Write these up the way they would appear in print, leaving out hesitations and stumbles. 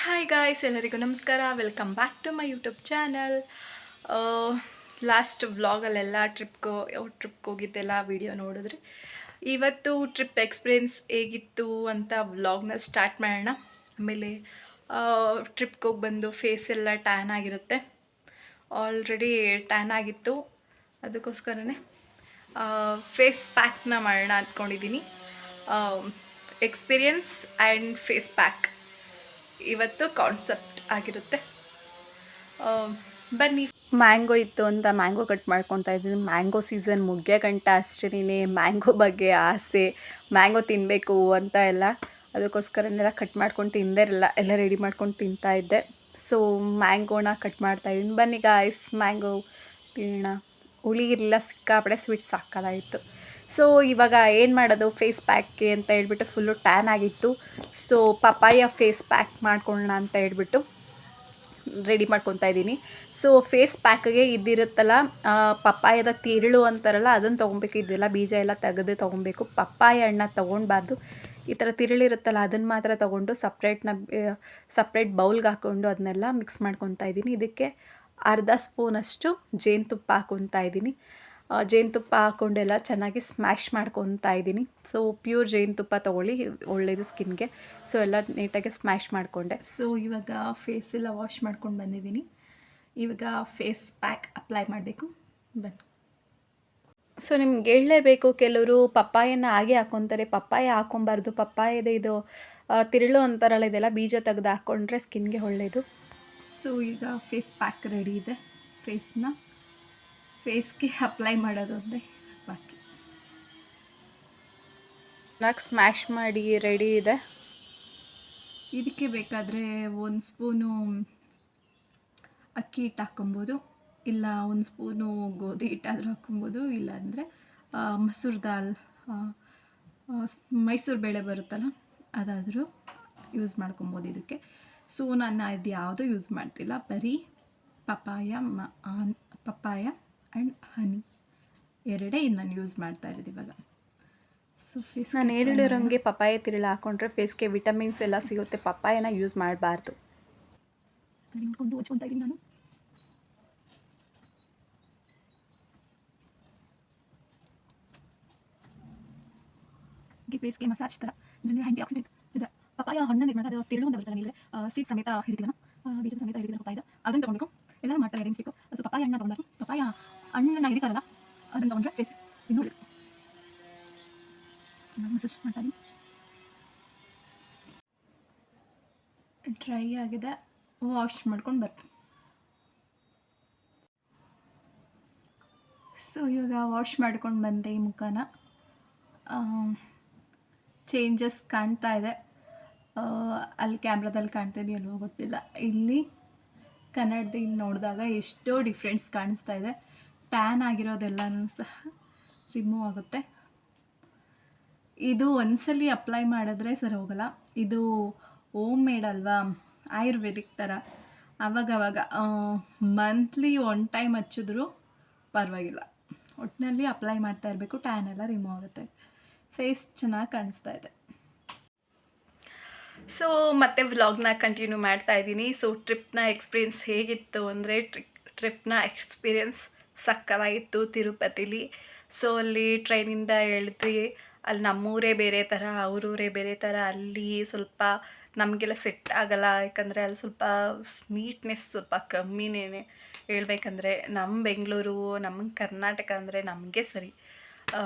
Hi guys, ಎಲ್ಲರಿಗೂ ನಮಸ್ಕಾರ. Welcome back to my YouTube channel. Last ವ್ಲಾಗಲ್ಲೆಲ್ಲ ಟ್ರಿಪ್ಗೆ ಹೋಗಿದ್ದೆಲ್ಲ ವಿಡಿಯೋ ನೋಡಿದ್ರಿ. ಇವತ್ತು ಟ್ರಿಪ್ ಎಕ್ಸ್ಪೀರಿಯೆನ್ಸ್ ಹೇಗಿತ್ತು ಅಂತ ವ್ಲಾಗ್ನ ಸ್ಟಾರ್ಟ್ ಮಾಡೋಣ. ಆಮೇಲೆ ಟ್ರಿಪ್ಗೆ ಹೋಗಿ ಬಂದು ಫೇಸ್ ಎಲ್ಲ ಟ್ಯಾನ್ ಆಗಿರುತ್ತೆ. ಆಲ್ರೆಡಿ ಟ್ಯಾನ್ ಆಗಿತ್ತು, ಅದಕ್ಕೋಸ್ಕರನೇ ಫೇಸ್ ಪ್ಯಾಕ್ನ ಮಾಡೋಣ ಅಂದ್ಕೊಂಡಿದ್ದೀನಿ. ಎಕ್ಸ್ಪೀರಿಯೆನ್ಸ್ ಆ್ಯಂಡ್ ಫೇಸ್ ಪ್ಯಾಕ್ ಇವತ್ತು ಕಾನ್ಸೆಪ್ಟ್ ಆಗಿರುತ್ತೆ. ಬನ್ನಿ. ಮ್ಯಾಂಗೋ ಇತ್ತು ಅಂತ ಮ್ಯಾಂಗೋ ಕಟ್ ಮಾಡ್ಕೊತಾ ಇದ್ದೀನಿ. ಮ್ಯಾಂಗೋ ಸೀಸನ್ ಮುಗಿಯೋ ಗಂಟ ಅಷ್ಟೇ ಮ್ಯಾಂಗೋ ಬಗ್ಗೆ ಆಸೆ, ಮ್ಯಾಂಗೋ ತಿನ್ನಬೇಕು ಅಂತ ಎಲ್ಲ. ಅದಕ್ಕೋಸ್ಕರನೆಲ್ಲ ಕಟ್ ಮಾಡ್ಕೊಂಡು ತಿಂದಿರಲ್ಲ, ಎಲ್ಲ ರೆಡಿ ಮಾಡ್ಕೊಂಡು ತಿಂತಾಯಿದ್ದೆ. ಸೊ ಮ್ಯಾಂಗೋನ ಕಟ್ ಮಾಡ್ತಾಯಿದ್ದೀನಿ. ಬನ್ನಿ ಗಾಯ್ಸ್, ಮ್ಯಾಂಗೋ ತಿನ್ನೋಣ. ಹುಳಿ ಇರಲಿಲ್ಲ, ಸಿಕ್ಕಾಪಡೆ ಸ್ವೀಟ್ ಸಾಕಾಗಿತ್ತು. ಸೊ ಇವಾಗ ಏನು ಮಾಡೋದು ಫೇಸ್ ಪ್ಯಾಕ್ಗೆ ಅಂತ ಹೇಳ್ಬಿಟ್ಟು ಫುಲ್ಲು ಟ್ಯಾನ್ ಆಗಿತ್ತು. ಸೊ ಪಪಾಯ ಫೇಸ್ ಪ್ಯಾಕ್ ಮಾಡ್ಕೊಳ್ಳೋಣ ಅಂತ ಹೇಳ್ಬಿಟ್ಟು ರೆಡಿ ಮಾಡ್ಕೊತಾ ಇದ್ದೀನಿ. ಸೊ ಫೇಸ್ ಪ್ಯಾಕ್ಗೆ ಇದಿರುತ್ತಲ್ಲ, ಪಪ್ಪಾಯದ ತಿರುಳು ಅಂತಾರಲ್ಲ, ಅದನ್ನು ತೊಗೊಬೇಕು. ಇದೆಲ್ಲ ಬೀಜ ಎಲ್ಲ ತೆಗೆದು ತೊಗೊಬೇಕು. ಪಪ್ಪಾಯ ಹಣ್ಣ ತೊಗೊಳ್ಬಾರ್ದು. ಈ ಥರ ತಿರುಳಿರುತ್ತಲ್ಲ ಅದನ್ನು ಮಾತ್ರ ತೊಗೊಂಡು ಸಪ್ರೇಟ್ ಬೌಲ್ಗೆ ಹಾಕ್ಕೊಂಡು ಅದನ್ನೆಲ್ಲ ಮಿಕ್ಸ್ ಮಾಡ್ಕೊತಾ ಇದ್ದೀನಿ. ಇದಕ್ಕೆ ಅರ್ಧ ಸ್ಪೂನಷ್ಟು ಜೇನುತುಪ್ಪ ಹಾಕ್ಕೊತಾ ಇದ್ದೀನಿ. ಜೇನುತುಪ್ಪ ಹಾಕ್ಕೊಂಡೆಲ್ಲ ಚೆನ್ನಾಗಿ ಸ್ಮ್ಯಾಶ್ ಮಾಡ್ಕೊತಾ ಇದ್ದೀನಿ. ಸೊ ಪ್ಯೂರ್ ಜೇನುತುಪ್ಪ ತೊಗೊಳ್ಳಿ, ಒಳ್ಳೆಯದು ಸ್ಕಿನ್ಗೆ. ಸೊ ಎಲ್ಲ ನೀಟಾಗಿ ಸ್ಮ್ಯಾಶ್ ಮಾಡಿಕೊಂಡೆ. ಸೊ ಇವಾಗ ಫೇಸ್ ಎಲ್ಲ ವಾಶ್ ಮಾಡ್ಕೊಂಡು ಬಂದಿದ್ದೀನಿ. ಇವಾಗ ಫೇಸ್ ಪ್ಯಾಕ್ ಅಪ್ಲೈ ಮಾಡಬೇಕು. ಬನ್ನಿ. ಸೊ ನಿಮ್ಗೆ ಹೇಳಲೇಬೇಕು, ಕೆಲವರು ಪಪ್ಪಾಯನ ಹಾಗೆ ಹಾಕ್ಕೊತಾರೆ. ಪಪ್ಪಾಯ ಹಾಕ್ಕೊಬಾರ್ದು. ಪಪ್ಪಾಯದ ಇದು ತಿರುಳು ಅಂತಾರಲ್ಲ, ಇದೆಲ್ಲ ಬೀಜ ತೆಗೆದು ಹಾಕ್ಕೊಂಡ್ರೆ ಸ್ಕಿನ್ಗೆ ಒಳ್ಳೆಯದು. ಸೊ ಈಗ ಫೇಸ್ ಪ್ಯಾಕ್ ರೆಡಿ ಇದೆ. ಫೇಸ್ಗೆ ಅಪ್ಲೈ ಮಾಡೋದು ಅಂದರೆ ಬಾಕಿ. ಚೆನ್ನಾಗಿ ಸ್ಮ್ಯಾಶ್ ಮಾಡಿ ರೆಡಿ ಇದೆ. ಇದಕ್ಕೆ ಬೇಕಾದರೆ 1 ಸ್ಪೂನು ಅಕ್ಕಿ ಹಿಟ್ಟು ಹಾಕ್ಕೊಬೋದು, ಇಲ್ಲ 1 ಸ್ಪೂನು ಗೋಧಿ ಹಿಟ್ಟಾದರೂ ಹಾಕ್ಕೊಬೋದು, ಇಲ್ಲಾಂದರೆ ಮಸೂರ್ ದಾಲ್, ಮೈಸೂರು ಬೇಳೆ ಬರುತ್ತಲ್ಲ, ಅದಾದರೂ ಯೂಸ್ ಮಾಡ್ಕೊಬೋದು ಇದಕ್ಕೆ. ಸೊ ನಾನು ಇದು ಯಾವುದೂ ಯೂಸ್ ಮಾಡ್ತಿಲ್ಲ, ಬರೀ ಪಪಾಯ ಆ್ಯಂಡ್ ಹನಿ ಎರಡೇ ನಾನು ಯೂಸ್ ಮಾಡ್ತಾ ಇರೋದು ಇವಾಗ. ಸೊ ಫೇಸ್ ನಾನು ಹೇಳಿರೋಂಗೆ ಪಪಾಯ ತಿರುಳು ಹಾಕ್ಕೊಂಡ್ರೆ ಫೇಸ್ಗೆ ವಿಟಮಿನ್ಸ್ ಎಲ್ಲ ಸಿಗುತ್ತೆ. ಪಪಾಯನ ಯೂಸ್ ಮಾಡಬಾರ್ದು. ನಿಂತ್ಕೊಂಡು ಹಚ್ಕೊತಾ ಇದ್ದೀನಿ ನಾನು. ಫೇಸ್ಗೆ ಮಸಾಜ್ ಥರ ಇದರಲ್ಲಿ ಆ್ಯಂಟಿ ಆಕ್ಸಿಡೆಂಟ್ ಇದೆ. ಪಪಾಯ ಹಣ್ಣನ್ನು ಇದು ಮಾಡೋದು, ತಿರುಳು ಅಂತ ಬರ್ತದೆ ಇಲ್ಲಿ, ಸೀಡ್ ಸಮೇತ ಹಿಡಿತೀವಲ್ಲ, ಬೀಜದ ಸಮೇತ ಹಿಡಿದ್ರೆ ಹೋಗ್ತಾ ಇದೆ. ಅದನ್ನು ತೊಗೊಬೇಕು. ಎಲ್ಲರೂ ಮಾಡ್ತಾರೆ ರೆಮಿಸಿಕ್ಕು. ಸೊ ಪಪಾಯ ಹಣ್ಣು ತೊಗೊಂಡು, ಪಪಾಯ ಹಣ್ಣನ್ನು ಹಿಡಿತಾರಲ್ಲ, ಅದನ್ನು ತೊಗೊಂಡ್ರೆ ಫೇಸ್ ಇನ್ನೂ ಚೆನ್ನಾಗಿ ಮಸಾಜ್ ಮಾಡ್ತಾ ಇದ್ದೀನಿ. ಡ್ರೈ ಆಗಿದೆ, ವಾಶ್ ಮಾಡ್ಕೊಂಡು ಬರ್ತೀನಿ. ಸೊ ಇವಾಗ ವಾಶ್ ಮಾಡ್ಕೊಂಡು ಬಂದೆ. ಈ ಮುಖನ ಚೇಂಜಸ್ ಕಾಣ್ತಾ ಇದೆ. ಅಲ್ಲಿ ಕ್ಯಾಮ್ರಾದಲ್ಲಿ ಕಾಣ್ತಾ ಇದೆಯಲ್ವೋ ಗೊತ್ತಿಲ್ಲ, ಇಲ್ಲಿ ಕನ್ನಡದಲ್ಲಿ ನೋಡಿದಾಗ ಎಷ್ಟೋ ಡಿಫ್ರೆನ್ಸ್ ಕಾಣಿಸ್ತಾ ಇದೆ. ಟ್ಯಾನ್ ಆಗಿರೋದೆಲ್ಲನೂ ಸಹ ರಿಮೂವ್ ಆಗುತ್ತೆ. ಇದು ಒಂದ್ಸಲಿ ಅಪ್ಲೈ ಮಾಡಿದ್ರೆ ಸರಿ ಹೋಗಲ್ಲ. ಇದು ಹೋಮ್ ಮೇಡ್ ಅಲ್ವಾ, ಆಯುರ್ವೇದಿಕ್ ಥರ. ಆವಾಗವಾಗ ಮಂತ್ಲಿ 1 ಟೈಮ್ ಹಚ್ಚಿದ್ರೂ ಪರವಾಗಿಲ್ಲ. ಒಟ್ಟಿನಲ್ಲಿ ಅಪ್ಲೈ ಮಾಡ್ತಾ ಇರಬೇಕು, ಟ್ಯಾನ್ ಎಲ್ಲ ರಿಮೂವ್ ಆಗುತ್ತೆ. ಫೇಸ್ ಚೆನ್ನಾಗಿ ಕಾಣಿಸ್ತಾ ಇದೆ. ಸೊ ಮತ್ತೆ ವ್ಲಾಗ್ನ ಕಂಟಿನ್ಯೂ ಮಾಡ್ತಾ ಇದ್ದೀನಿ. ಸೊ ಟ್ರಿಪ್ನ ಎಕ್ಸ್ಪೀರಿಯೆನ್ಸ್ ಹೇಗಿತ್ತು ಅಂದರೆ, ಟ್ರಿಪ್ನ ಎಕ್ಸ್ಪೀರಿಯೆನ್ಸ್ ಸಕ್ಕತ್ತಾಗಿತ್ತು ತಿರುಪತಿಲಿ. ಸೊ ಅಲ್ಲಿ ಟ್ರೈನಿಂದ ಇಳಿದ್ವಿ. ಅಲ್ಲಿ ನಮ್ಮೂರೇ ಬೇರೆ ಥರ, ಅವರೂರೇ ಬೇರೆ ಥರ. ಅಲ್ಲಿ ಸ್ವಲ್ಪ ನಮಗೆಲ್ಲ ಸೆಟ್ ಆಗಲ್ಲ, ಯಾಕಂದರೆ ಅಲ್ಲಿ ಸ್ವಲ್ಪ ನೀಟ್ನೆಸ್ ಸ್ವಲ್ಪ ಕಮ್ಮಿನೇ ಹೇಳ್ಬೇಕಂದ್ರೆ. ನಮ್ಮ ಬೆಂಗಳೂರು, ನಮ್ಮ ಕರ್ನಾಟಕ ಅಂದರೆ ನಮಗೆ ಸರಿ.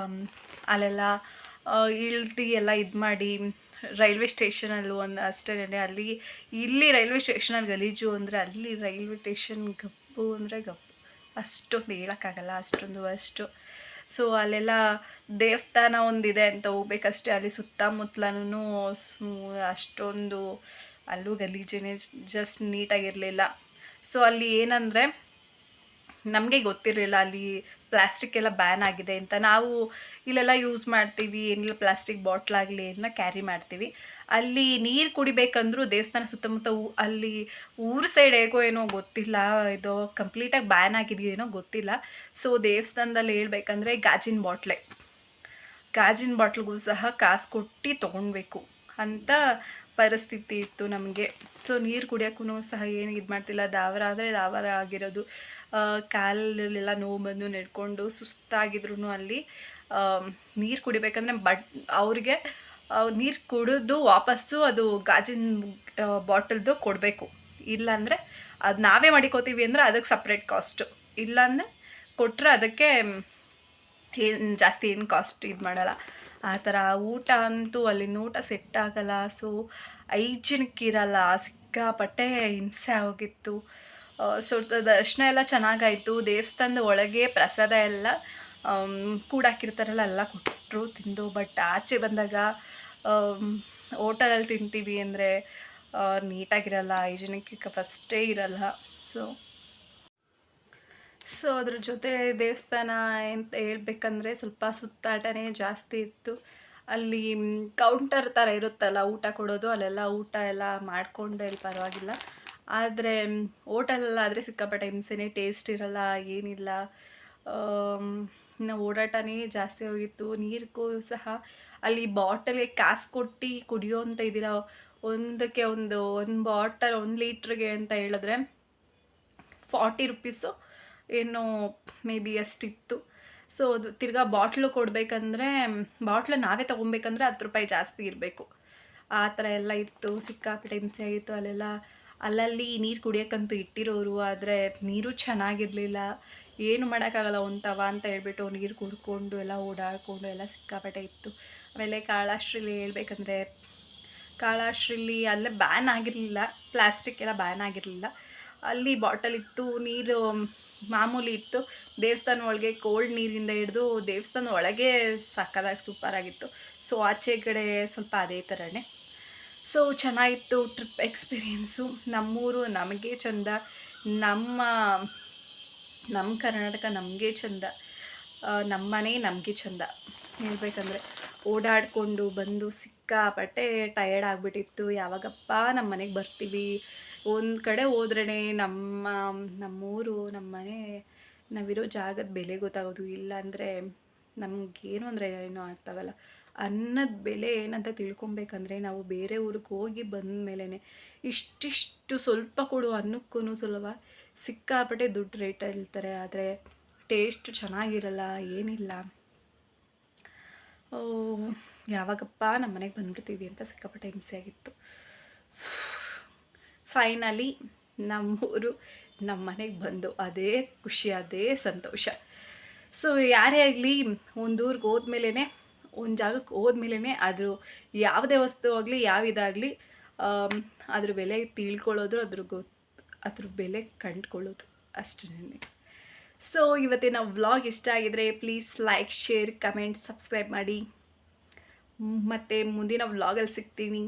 ಅಲ್ಲೆಲ್ಲ ಇಳ್ದು ಎಲ್ಲ ಇದು ಮಾಡಿ, ರೈಲ್ವೆ ಸ್ಟೇಷನಲ್ಲೂ ಒಂದು ಅಷ್ಟೇ. ಅಲ್ಲಿ ಇಲ್ಲಿ ರೈಲ್ವೆ ಸ್ಟೇಷನಲ್ಲಿ ಗಲೀಜು ಅಂದರೆ, ಅಲ್ಲಿ ರೈಲ್ವೆ ಸ್ಟೇಷನ್ ಗಪ್ಪು ಅಂದರೆ ಗಪ್ಪು. ಅಷ್ಟೊಂದು ಹೇಳೋಕ್ಕಾಗಲ್ಲ, ಅಷ್ಟು. ಸೊ ಅಲ್ಲೆಲ್ಲ ದೇವಸ್ಥಾನ ಒಂದಿದೆ ಅಂತ ಹೋಗ್ಬೇಕಷ್ಟೇ. ಅಲ್ಲಿ ಸುತ್ತಮುತ್ತಲೂ ಅಷ್ಟೊಂದು ಅಲ್ಲೂ ಗಲೀಜೇ, ಜಸ್ಟ್ ನೀಟಾಗಿರಲಿಲ್ಲ. ಸೊ ಅಲ್ಲಿ ಏನಂದರೆ, ನಮಗೆ ಗೊತ್ತಿರಲಿಲ್ಲ ಅಲ್ಲಿ ಪ್ಲಾಸ್ಟಿಕ್ ಎಲ್ಲ ಬ್ಯಾನ್ ಆಗಿದೆ ಅಂತ. ನಾವು ಇಲ್ಲೆಲ್ಲ ಯೂಸ್ ಮಾಡ್ತೀವಿ, ಏನಿಲ್ಲ ಪ್ಲಾಸ್ಟಿಕ್ ಬಾಟ್ಲಾಗಲಿ ಏನನ್ನ ಕ್ಯಾರಿ ಮಾಡ್ತೀವಿ. ಅಲ್ಲಿ ನೀರು ಕುಡಿಬೇಕಂದ್ರೂ ದೇವಸ್ಥಾನ ಸುತ್ತಮುತ್ತ ಅಲ್ಲಿ ಊರು ಸೈಡ್ ಹೇಗೋ ಏನೋ ಗೊತ್ತಿಲ್ಲ, ಇದು ಕಂಪ್ಲೀಟಾಗಿ ಬ್ಯಾನ್ ಆಗಿದೆಯೋ ಏನೋ ಗೊತ್ತಿಲ್ಲ. ಸೊ ದೇವಸ್ಥಾನದಲ್ಲಿ ಹೇಳ್ಬೇಕಂದ್ರೆ ಗಾಜಿನ ಬಾಟ್ಲಿಗೂ ಸಹ ಕಾಸು ಕೊಟ್ಟು ತೊಗೊಳ್ಬೇಕು ಅಂತ ಪರಿಸ್ಥಿತಿ ಇತ್ತು ನಮಗೆ. ಸೊ ನೀರು ಕುಡಿಯೋಕ್ಕೂ ಸಹ ಏನು ಇದು ಮಾಡ್ತಿಲ್ಲ. ದಾವರ ಆದರೆ ದಾವರ ಆಗಿರೋದು. ಕಾಲಲ್ಲೆಲ್ಲ ನೋವು ಬಂದು ನಡ್ಕೊಂಡು ಸುಸ್ತಾಗಿದ್ರು ಅಲ್ಲಿ ನೀರು ಕುಡಿಬೇಕಂದ್ರೆ ಅವ್ರಿಗೆ ನೀರು ಕುಡಿದು ವಾಪಸ್ಸು ಅದು ಗಾಜಿನ ಬಾಟಲ್ದು ಕೊಡಬೇಕು. ಇಲ್ಲಾಂದರೆ ಅದು ನಾವೇ ಮಡಿಕೋತೀವಿ ಅಂದರೆ ಅದಕ್ಕೆ ಸಪ್ರೇಟ್ ಕಾಸ್ಟು. ಇಲ್ಲಾಂದರೆ ಕೊಟ್ಟರೆ ಅದಕ್ಕೆ ಏನು ಜಾಸ್ತಿ ಏನು ಕಾಸ್ಟ್ ಇದು ಮಾಡಲ್ಲ. ಆ ಥರ ಊಟ ಅಂತೂ ಅಲ್ಲಿನ ಊಟ ಸೆಟ್ ಆಗಲ್ಲ. ಸೊ ಹೈಜಿನಿಕ್ ಇರಲ್ಲ, ಸಿಕ್ಕಾಪಟ್ಟೆ ಹಿಂಸೆ ಹೋಗಿತ್ತು. ಸೊ ದರ್ಶನ ಎಲ್ಲ ಚೆನ್ನಾಗಾಯಿತು. ದೇವಸ್ಥಾನದ ಒಳಗೆ ಪ್ರಸಾದ ಎಲ್ಲ ಕೂಡಾಕಿರ್ತಾರಲ್ಲ ಎಲ್ಲ ಕೊಟ್ಟರು ತಿಂದು. ಬಟ್ ಆಚೆ ಬಂದಾಗ ಹೋಟೆಲಲ್ಲಿ ತಿಂತೀವಿ ಅಂದರೆ ನೀಟಾಗಿರಲ್ಲ, ಹೈಜಿನಿಕ್ ಫಸ್ಟೇ ಇರಲ್ಲ. ಸೊ ಅದ್ರ ಜೊತೆ ದೇವಸ್ಥಾನ ಅಂತ ಹೇಳ್ಬೇಕಂದ್ರೆ ಸ್ವಲ್ಪ ಸುತ್ತಾಟನೇ ಜಾಸ್ತಿ ಇತ್ತು. ಅಲ್ಲಿ ಕೌಂಟರ್ ಥರ ಇರುತ್ತಲ್ಲ ಊಟ ಕೊಡೋದು, ಅಲ್ಲೆಲ್ಲ ಊಟ ಎಲ್ಲ ಮಾಡಿಕೊಂಡು ಇಲ್ಲಿ ಪರವಾಗಿಲ್ಲ. ಆದರೆ ಹೋಟೆಲಲ್ಲಾದರೆ ಸಿಕ್ಕಾಪಟ್ಟೆ ಹಿಂಸೆನೇ, ಟೇಸ್ಟ್ ಇರಲ್ಲ, ಏನಿಲ್ಲ. ಇನ್ನು ಓಡಾಟನೇ ಜಾಸ್ತಿ ಹೋಗಿತ್ತು. ನೀರಿಗೂ ಸಹ ಅಲ್ಲಿ ಬಾಟಲ್ಗೆ ಕಾಸು ಕೊಟ್ಟು ಕುಡಿಯೋ ಅಂತ ಇದ್ದಿಲ್ಲ. ಒಂದಕ್ಕೆ ಒಂದು ಬಾಟಲ್ 1 ಲೀಟ್ರಿಗೆ ಅಂತ ಹೇಳಿದ್ರೆ 40 ರುಪೀಸು ಏನೋ ಮೇ ಬಿ ಅಷ್ಟಿತ್ತು. ಸೊ ಅದು ತಿರ್ಗಾ ಬಾಟ್ಲು ಕೊಡಬೇಕಂದ್ರೆ ಬಾಟ್ಲು ನಾವೇ ತೊಗೊಬೇಕಂದ್ರೆ 10 ರೂಪಾಯಿ ಜಾಸ್ತಿ ಇರಬೇಕು. ಆ ಥರ ಎಲ್ಲ ಇತ್ತು. ಸಿಕ್ಕಾಪಟ್ಟೆ ಹಿಂಸೆ ಆಗಿತ್ತು ಅಲ್ಲೆಲ್ಲ. ಅಲ್ಲಲ್ಲಿ ನೀರು ಕುಡಿಯೋಕ್ಕಂತೂ ಇಟ್ಟಿರೋರು, ಆದರೆ ನೀರು ಚೆನ್ನಾಗಿರಲಿಲ್ಲ. ಏನು ಮಾಡೋಕ್ಕಾಗಲ್ಲ, ಒಂದು ತವ ಅಂತ ಹೇಳ್ಬಿಟ್ಟು ನೀರು ಕುಡ್ಕೊಂಡು ಎಲ್ಲ ಓಡಾಡಿಕೊಂಡು ಎಲ್ಲ ಸಿಕ್ಕಾಪಟ್ಟೆ ಇತ್ತು. ಆಮೇಲೆ ಕಾಳಹಸ್ತಿಲಿ ಹೇಳ್ಬೇಕಂದ್ರೆ ಕಾಳಹಸ್ತಿಲಿ ಅಲ್ಲೇ ಬ್ಯಾನ್ ಆಗಿರಲಿಲ್ಲ, ಪ್ಲಾಸ್ಟಿಕ್ ಎಲ್ಲ ಬ್ಯಾನ್ ಆಗಿರಲಿಲ್ಲ. ಅಲ್ಲಿ ಬಾಟಲ್ ಇತ್ತು, ನೀರು ಮಾಮೂಲಿ ಇತ್ತು. ದೇವಸ್ಥಾನ ಒಳಗೆ ಕೋಲ್ಡ್ ನೀರಿಂದ ಹಿಡಿದು ದೇವಸ್ಥಾನ ಒಳಗೆ ಸಕ್ಕದಾಗಿ ಸೂಪರಾಗಿತ್ತು. ಸೊ ಆಚೆ ಕಡೆ ಸ್ವಲ್ಪ ಅದೇ ಥರನೇ. ಸೊ ಚೆನ್ನಾಗಿತ್ತು ಟ್ರಿಪ್ ಎಕ್ಸ್ಪೀರಿಯೆನ್ಸು. ನಮ್ಮೂರು ನಮಗೆ ಚೆಂದ, ನಮ್ಮ ಕರ್ನಾಟಕ ನಮಗೆ ಚೆಂದ, ನಮ್ಮ ಮನೆ ನಮಗೆ ಚೆಂದ. ಹೇಳ್ಬೇಕಂದ್ರೆ ಓಡಾಡಿಕೊಂಡು ಬಂದು ಸಿಕ್ಕಾಪಟ್ಟೆ ಟಯರ್ಡ್ ಆಗಿಬಿಟ್ಟಿತ್ತು. ಯಾವಾಗಪ್ಪ ನಮ್ಮ ಮನೆಗೆ ಬರ್ತೀವಿ, ಒಂದು ಕಡೆ ಹೋದ್ರೇ ನಮ್ಮೂರು, ನಮ್ಮ ಮನೆ, ನಾವಿರೋ ಜಾಗದ ಬೆಲೆ ಗೊತ್ತಾಗೋದು. ಇಲ್ಲಾಂದರೆ ನಮಗೇನು ಅಂದರೆ ಏನೋ ಆಗ್ತಾವಲ್ಲ, ಅನ್ನದ ಬೆಲೆ ಏನಂತ ತಿಳ್ಕೊಬೇಕಂದ್ರೆ ನಾವು ಬೇರೆ ಊರಿಗೆ ಹೋಗಿ ಬಂದ ಮೇಲೇ. ಇಷ್ಟಿಷ್ಟು ಸ್ವಲ್ಪ ಕೊಡು ಅನ್ನಕ್ಕೂ ಸುಲಭ ಸಿಕ್ಕಾಪಟ್ಟೆ ದುಡ್ಡು ರೇಟ್ ಹೇಳ್ತಾರೆ, ಆದರೆ ಟೇಸ್ಟ್ ಚೆನ್ನಾಗಿರಲ್ಲ, ಏನಿಲ್ಲ. ಯಾವಾಗಪ್ಪ ನಮ್ಮ ಮನೆಗೆ ಬಂದ್ಬಿಡ್ತೀವಿ ಅಂತ ಸಿಕ್ಕಾಪಟ್ಟೆ ಹಿಂಸೆ ಆಗಿತ್ತು. ಫೈನಲಿ ನಮ್ಮೂರು ನಮ್ಮ ಮನೆಗೆ ಬಂದು ಅದೇ ಖುಷಿ, ಅದೇ ಸಂತೋಷ. ಸೊ ಯಾರೇ ಆಗಲಿ ಒಂದು ಊರಿಗೆ ಹೋದ್ಮೇಲೆ, ಒಂದು ಜಾಗಕ್ಕೆ ಹೋದ್ಮೇಲೆ ಅದು ಯಾವುದೇ ವಸ್ತು ಆಗಲಿ ಯಾವ ಇದಾಗಲಿ ಅದ್ರ ಬೆಲೆ ತಿಳ್ಕೊಳ್ಳೋದು, ಅದ್ರ ಬೆಲೆ ಕಂಡುಕೊಳ್ಳೋದು ಅಷ್ಟೇ. ಸೊ ಇವತ್ತಿನ ವ್ಲಾಗ್ ಇಷ್ಟ ಆಗಿದರೆ please like, share, comment, subscribe ಮಾಡಿ. ಮತ್ತು ಮುಂದಿನ ವ್ಲಾಗಲ್ಲಿ ಸಿಗ್ತೀನಿ.